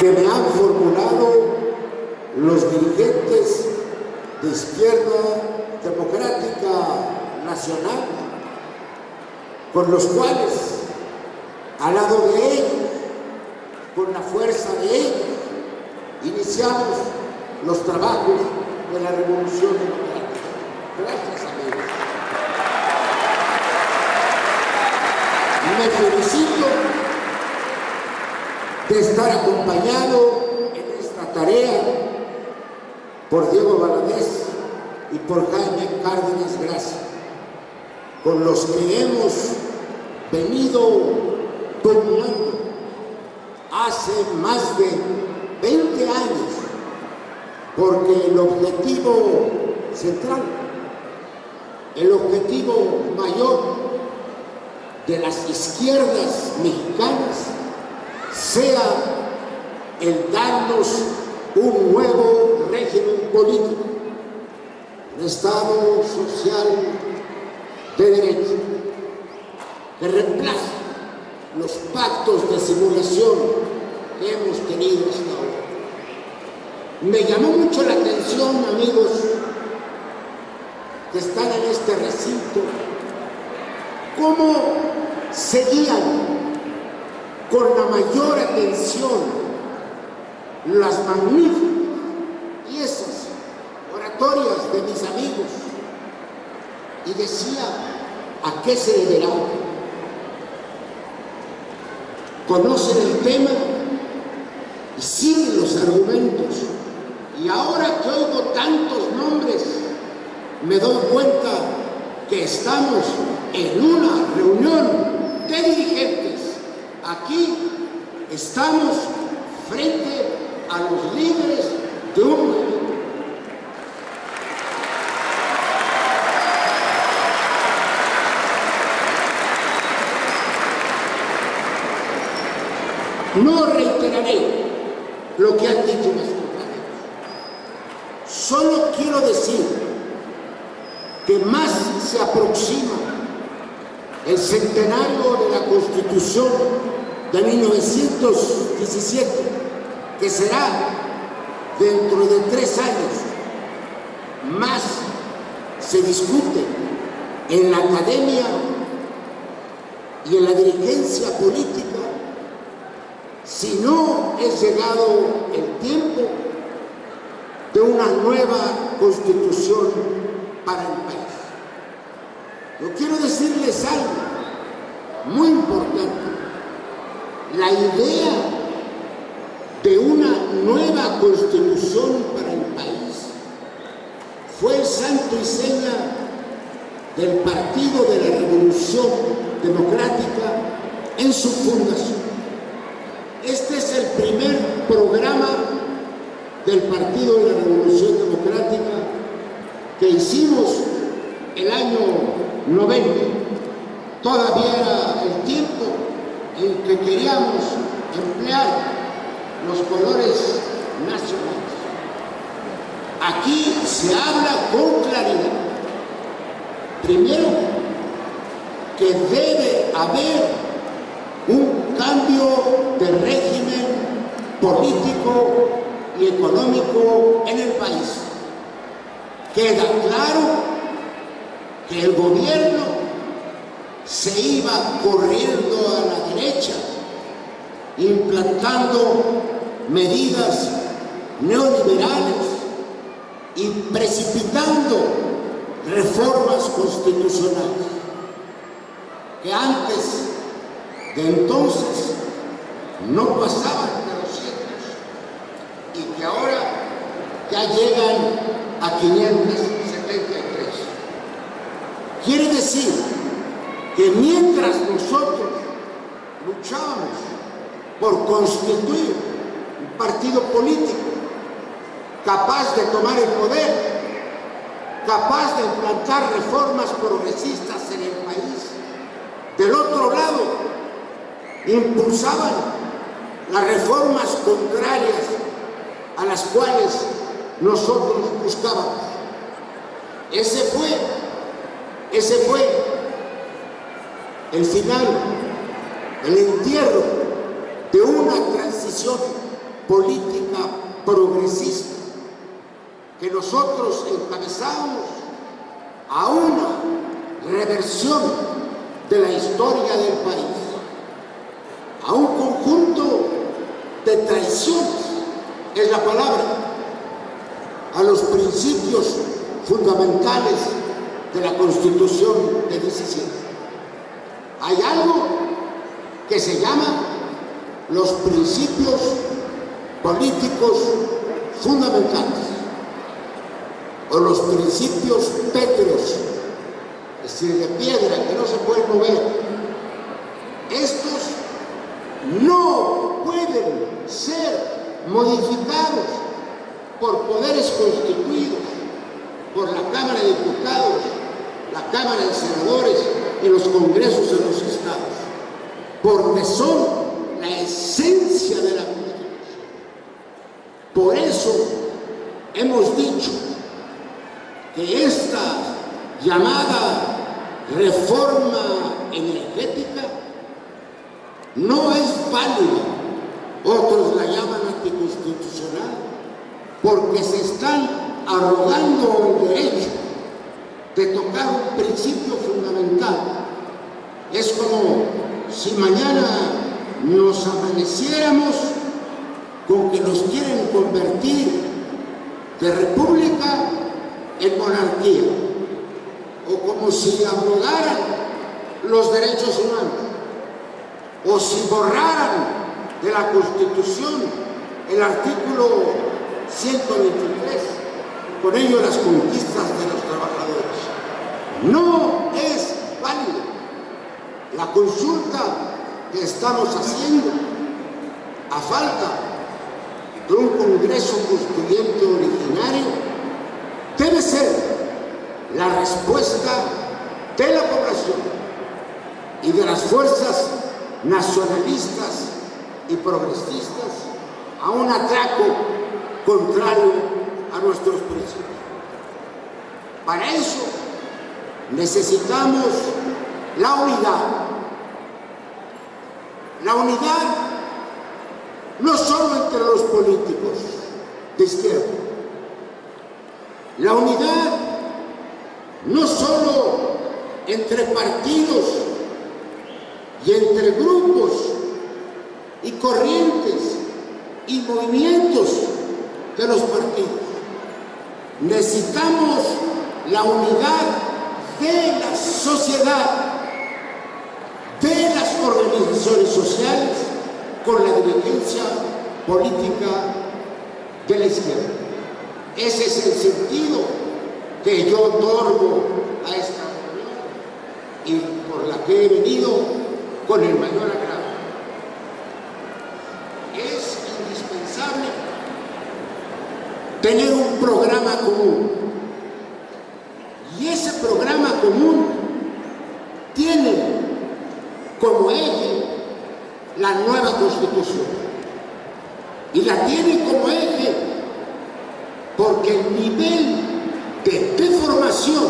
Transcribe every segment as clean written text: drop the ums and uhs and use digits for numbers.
que me han formulado los dirigentes de Izquierda Democrática Nacional, con los cuales, al lado de ellos, con la fuerza de ellos, iniciamos los trabajos de la Revolución Democrática. Gracias, amigos. Me felicito de estar acompañado en esta tarea por Diego Valadez y por Jaime Cárdenas Gracia, con los que hemos venido dominando hace más de 20 años, porque el objetivo central, el objetivo mayor de las izquierdas mexicanas sea el darnos un nuevo régimen político, un Estado social de derecho, que reemplace los pactos de simulación que hemos tenido hasta ahora. Me llamó mucho la atención, amigos, que están en este recinto, cómo seguían con la mayor atención las magníficas piezas oratorias de mis amigos, y decía: ¿a qué se deberá? Conocen el tema y siguen los argumentos, y ahora que oigo tantos nombres me doy cuenta que estamos en una reunión de dirigentes. Aquí estamos frente a los líderes de un movimiento. No reiteraré lo que han dicho mis compañeros. Solo quiero decir que más se aproxima el centenario de la Constitución de 1917, que será dentro de 3 años. Más se discute en la academia y en la dirigencia política si no es llegado el tiempo de una nueva Constitución para el país. Yo quiero decirles algo muy importante. La idea de una nueva Constitución para el país fue el santo y seña del Partido de la Revolución Democrática en su fundación. Este es el primer programa del Partido de la Revolución Democrática que hicimos el año 90. Todavía era el tiempo en que queríamos emplear los colores nacionales. Aquí se habla con claridad. Primero, que debe haber un cambio de régimen político y económico en el país. Queda claro que el gobierno se iba corriendo a la derecha, implantando medidas neoliberales y precipitando reformas constitucionales que antes de entonces no pasaban de los siglos y que ahora ya llegan a 573. Quiere decir que mientras nosotros luchábamos por constituir un partido político capaz de tomar el poder, capaz de implantar reformas progresistas en el país, del otro lado impulsaban las reformas contrarias a las cuales nosotros buscábamos. Ese fue el final, el entierro de una transición política progresista que nosotros encabezamos a una reversión de la historia del país, a un conjunto de traiciones, es la palabra, a los principios fundamentales de la Constitución de 17. Hay algo que se llama los principios políticos fundamentales o los principios pétreos, es decir, de piedra, que no se pueden mover. Estos no pueden ser modificados por poderes constituidos, por la Cámara de Diputados, la Cámara de Senadores y los congresos de los estados, porque son la esencia de la Constitución. Por eso hemos dicho que esta llamada reforma energética no es válida, otros la llaman anticonstitucional, porque se están arrogando el derecho de tocar un principio fundamental. Es como si mañana nos amaneciéramos con que nos quieren convertir de república en monarquía, o como si abrogaran los derechos humanos, o si borraran de la Constitución el artículo 123, con ello las conquistas de los trabajadores. No es válido. La consulta que estamos haciendo, a falta de un Congreso Constituyente originario, debe ser la respuesta de la población y de las fuerzas nacionalistas y progresistas a un atraco contrario a nuestros principios. Para eso necesitamos la unidad. La unidad no solo entre los políticos de izquierda, la unidad no solo entre partidos y entre grupos y corrientes y movimientos de los partidos. Necesitamos la unidad de la sociedad, de las organizaciones sociales, con la dirigencia política de la izquierda. Ese es el sentido que yo otorgo a esta reunión y por la que he venido con el mayor agrado. Es indispensable tener un programa común, y ese programa común tiene como eje la nueva Constitución, y la tiene como eje porque el nivel de deformación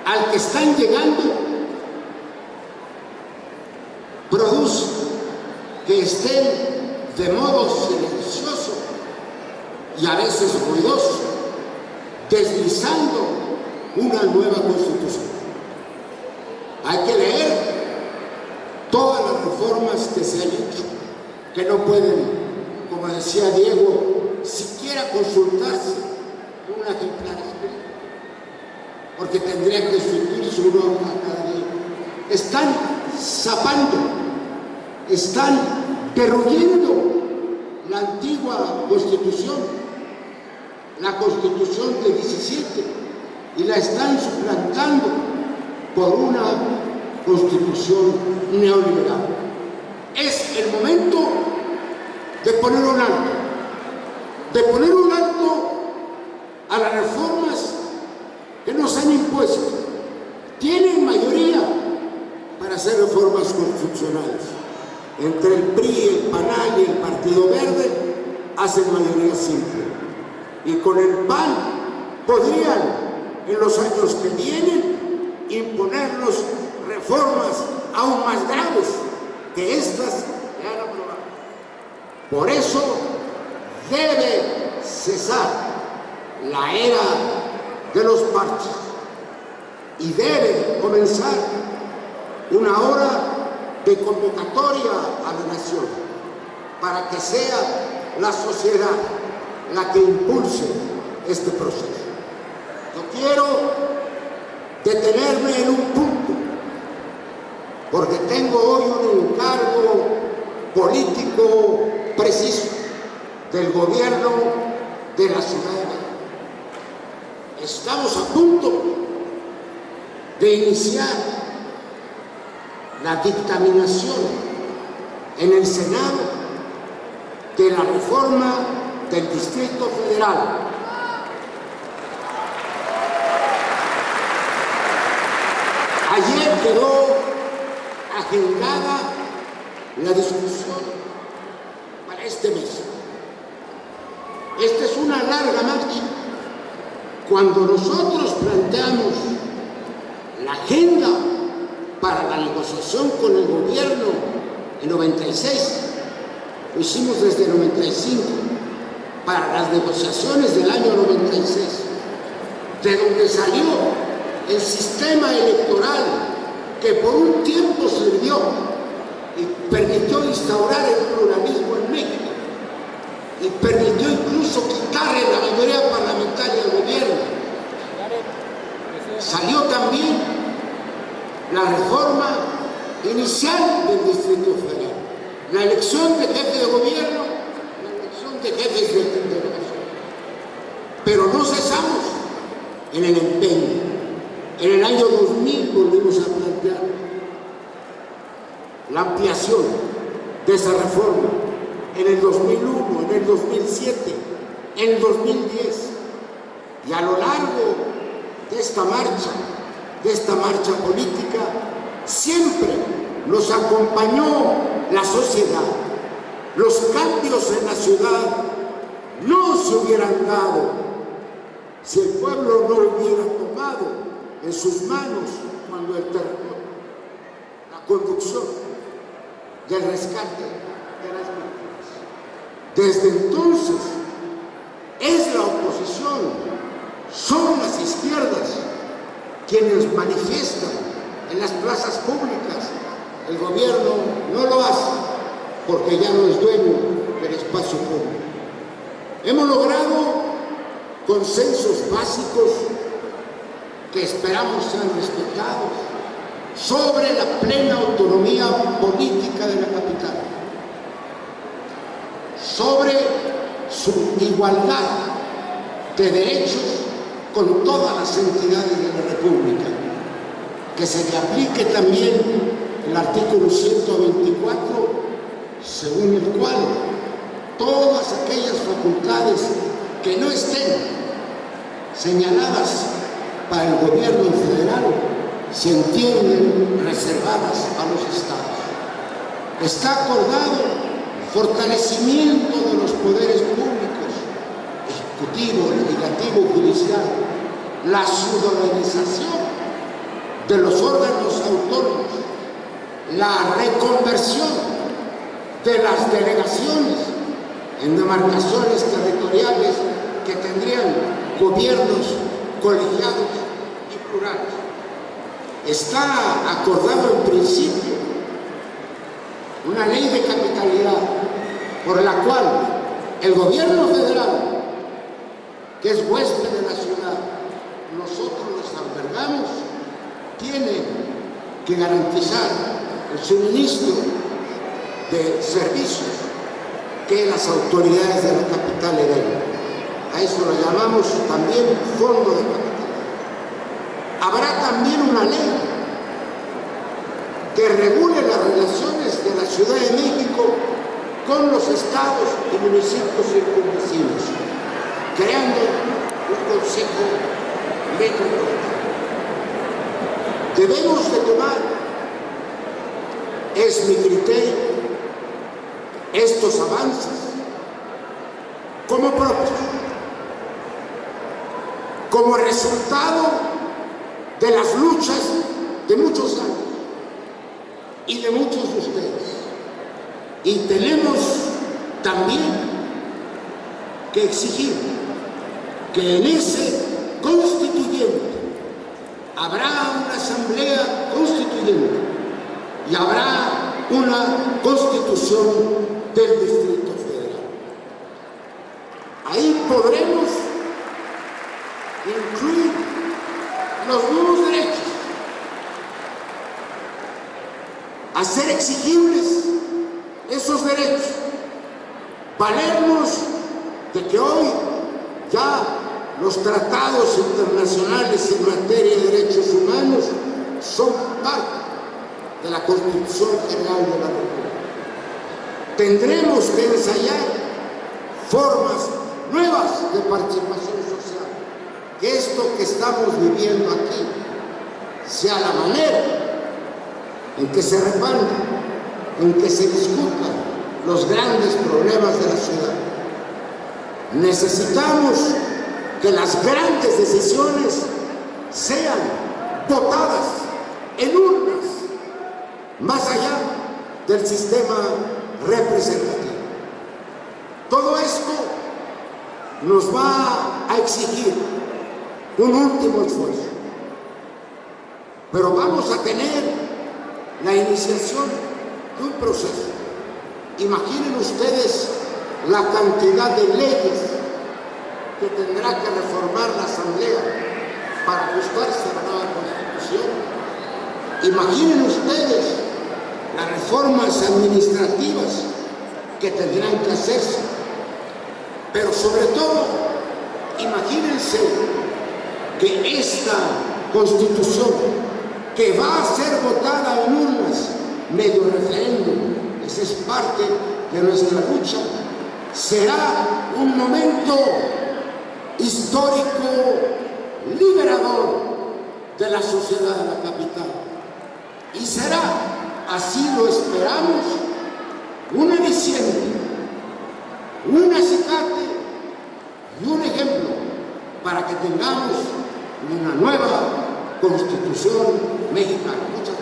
al que están llegando produce que estén de modo silencioso y a veces ruidoso deslizando una nueva Constitución. Hay que leer todas las reformas que se han hecho, que no pueden, como decía Diego, siquiera consultarse un ejemplar escrito, porque tendría que sustituirse uno a cada día. Están zapando, están derruyendo la antigua Constitución, la Constitución de 17, y la están suplantando por una Constitución neoliberal. Es el momento de poner un alto, a las reformas que nos han impuesto. Tienen mayoría para hacer reformas constitucionales. Entre el PRI, el PANAL y el Partido Verde hacen mayoría simple. Y con el PAN podrían, en los años que vienen, imponernos reformas aún más graves que estas que han aprobado. Por eso debe cesar la era de los parches y debe comenzar una hora de convocatoria a la nación para que sea la sociedad la que impulse este proceso. Yo quiero detenerme en un punto, porque tengo hoy un encargo político preciso del gobierno de la Ciudad de México. Estamos a punto de iniciar la dictaminación en el Senado de la reforma del Distrito Federal. Ayer quedó agendada la discusión para este mes. Esta es una larga marcha. Cuando nosotros planteamos la agenda para la negociación con el gobierno en 96, lo hicimos desde el 95, para las negociaciones del año 96, de donde salió el sistema electoral que por un tiempo sirvió y permitió instaurar el pluralismo en México y permitió incluso quitarle la mayoría parlamentaria al gobierno. Salió también la reforma inicial del Distrito Federal, la elección de jefe de gobierno, la elección de jefes de delegación. Pero no cesamos en el empeño. En el año 2000 volvimos a plantear la ampliación de esa reforma, en el 2001, en el 2007, en el 2010, y a lo largo de esta marcha política, siempre nos acompañó la sociedad. Los cambios en la ciudad no se hubieran dado si el pueblo no hubiera tomado en sus manos, cuando el terremoto, la conducción del rescate de las víctimas. Desde entonces es la oposición, son las izquierdas quienes manifiestan en las plazas públicas. El gobierno no lo hace porque ya no es dueño del espacio público. Hemos logrado consensos básicos que esperamos sean respetados sobre la plena autonomía política de la capital, sobre su igualdad de derechos con todas las entidades de la República, que se le aplique también el artículo 124, según el cual todas aquellas facultades que no estén señaladas para el gobierno federal se entienden reservadas a los estados. Está acordado el fortalecimiento de los poderes públicos, ejecutivo, legislativo, judicial, la ciudadanización de los órganos autónomos, la reconversión de las delegaciones en demarcaciones territoriales que tendrían gobiernos colegiados y plurales. Está acordado en principio una ley de capitalidad por la cual el gobierno federal, que es huésped de la ciudad, nosotros los albergamos, tiene que garantizar el suministro de servicios que las autoridades de la capital le den. A eso lo llamamos también fondo de capital. Habrá también una ley que regule las relaciones de la Ciudad de México con los estados y municipios circunvecinos, creando un consejo metropolitano. Debemos de tomar, es mi criterio, estos avances como propios, como resultado de las luchas de muchos años y de muchos de ustedes. Y tenemos también también que exigir que en ese constituyente habrá una asamblea constituyente y habrá una constitución del Distrito Federal. Ahí podremos incluir los nuevos derechos, hacer exigibles esos derechos, valernos de que hoy ya los tratados internacionales en materia de derechos humanos son parte de la Constitución General de la República. Tendremos que ensayar formas nuevas de participación social, que esto que estamos viviendo aquí sea la manera en que se repartan, en que se discutan los grandes problemas de la ciudad. Necesitamos que las grandes decisiones sean votadas en urnas, más allá del sistema representativo. Todo esto nos va a exigir un último esfuerzo, pero vamos a tener la iniciación de un proceso. Imaginen ustedes la cantidad de leyes que tendrá que reformar la Asamblea para ajustarse a la nueva Constitución. Imaginen ustedes las reformas administrativas que tendrán que hacerse, pero sobre todo, imagínense que esta Constitución, que va a ser votada en urnas, medio referéndum, esa es parte de nuestra lucha, será un momento histórico liberador de la sociedad de la capital. Y será, así lo esperamos, un aliciente, un acicate y un ejemplo para que tengamos una nueva Constitución mexicana. Muchas gracias.